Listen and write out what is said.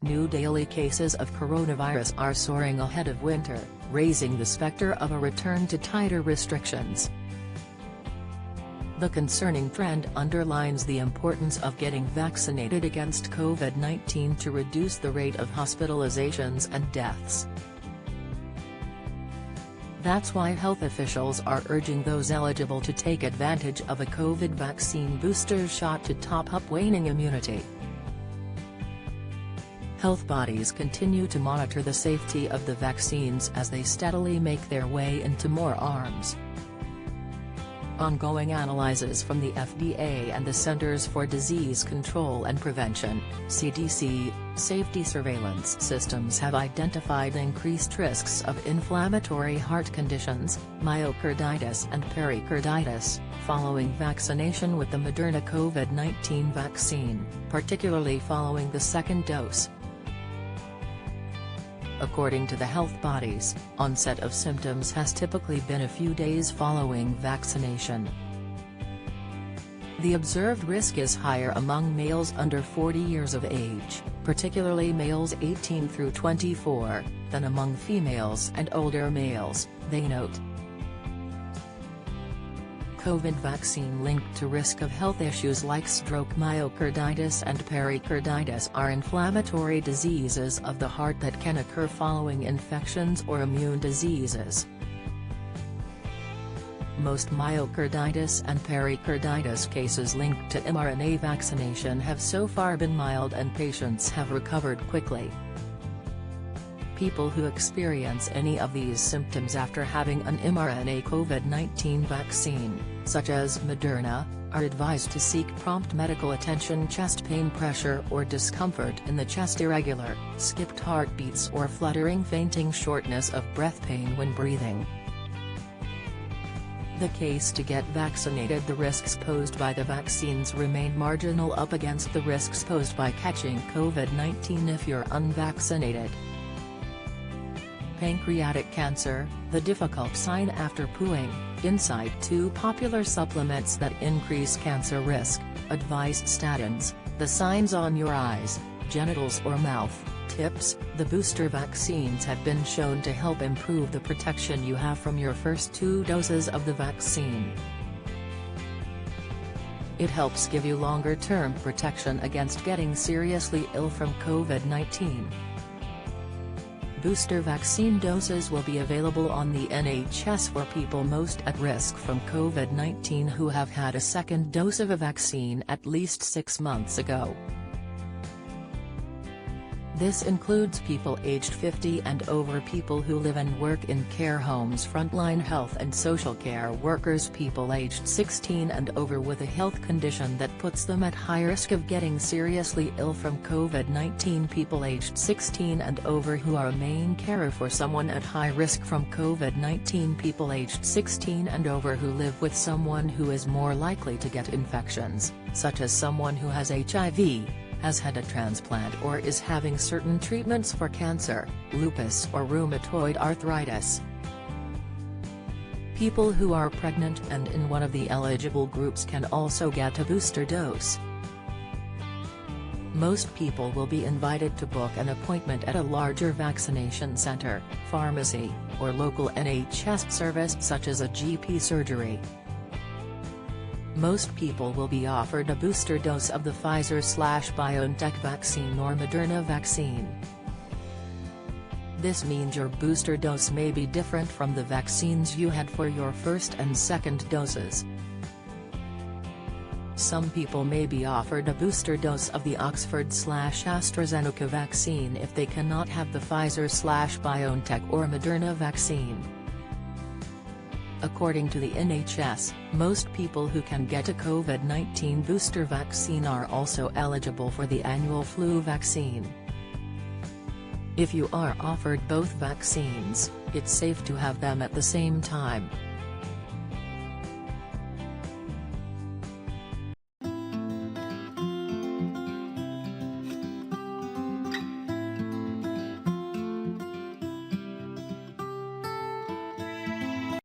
New daily cases of coronavirus are soaring ahead of winter, raising the specter of a return to tighter restrictions. The concerning trend underlines the importance of getting vaccinated against COVID-19 to reduce the rate of hospitalizations and deaths. That's why health officials are urging those eligible to take advantage of a COVID vaccine booster shot to top up waning immunity. Health bodies continue to monitor the safety of the vaccines as they steadily make their way into more arms. Ongoing analyses from the FDA and the Centers for Disease Control and Prevention (CDC) safety surveillance systems have identified increased risks of inflammatory heart conditions, myocarditis and pericarditis, following vaccination with the Moderna COVID-19 vaccine, particularly following the second dose. According to the health bodies, onset of symptoms has typically been a few days following vaccination. The observed risk is higher among males under 40 years of age, particularly males 18 through 24, than among females and older males, they note. COVID vaccine linked to risk of health issues like stroke, myocarditis and pericarditis are inflammatory diseases of the heart that can occur following infections or immune diseases. Most myocarditis and pericarditis cases linked to mRNA vaccination have so far been mild and patients have recovered quickly. People who experience any of these symptoms after having an mRNA COVID-19 vaccine, such as Moderna, are advised to seek prompt medical attention. Chest pain, pressure or discomfort in the chest, irregular, skipped heartbeats or fluttering, fainting, shortness of breath, pain when breathing. The case to get vaccinated. The risks posed by the vaccines remain marginal up against the risks posed by catching COVID-19 if you're unvaccinated. Pancreatic cancer, the difficult sign after pooing, inside two popular supplements that increase cancer risk, advise statins, the signs on your eyes, genitals or mouth. Tips: the booster vaccines have been shown to help improve the protection you have from your first 2 doses of the vaccine. It helps give you longer-term protection against getting seriously ill from COVID-19. Booster vaccine doses will be available on the NHS for people most at risk from COVID-19 who have had a second dose of a vaccine at least 6 months ago. This includes people aged 50 and over, people who live and work in care homes, frontline health and social care workers, people aged 16 and over with a health condition that puts them at high risk of getting seriously ill from COVID-19, people aged 16 and over who are a main carer for someone at high risk from COVID-19, people aged 16 and over who live with someone who is more likely to get infections, such as someone who has HIV, has had a transplant or is having certain treatments for cancer, lupus or rheumatoid arthritis. People who are pregnant and in one of the eligible groups can also get a booster dose. Most people will be invited to book an appointment at a larger vaccination center, pharmacy, or local NHS service such as a GP surgery. Most people will be offered a booster dose of the Pfizer/BioNTech vaccine or Moderna vaccine. This means your booster dose may be different from the vaccines you had for your first and second doses. Some people may be offered a booster dose of the Oxford/AstraZeneca vaccine if they cannot have the Pfizer/BioNTech or Moderna vaccine. According to the NHS, most people who can get a COVID-19 booster vaccine are also eligible for the annual flu vaccine. If you are offered both vaccines, it's safe to have them at the same time,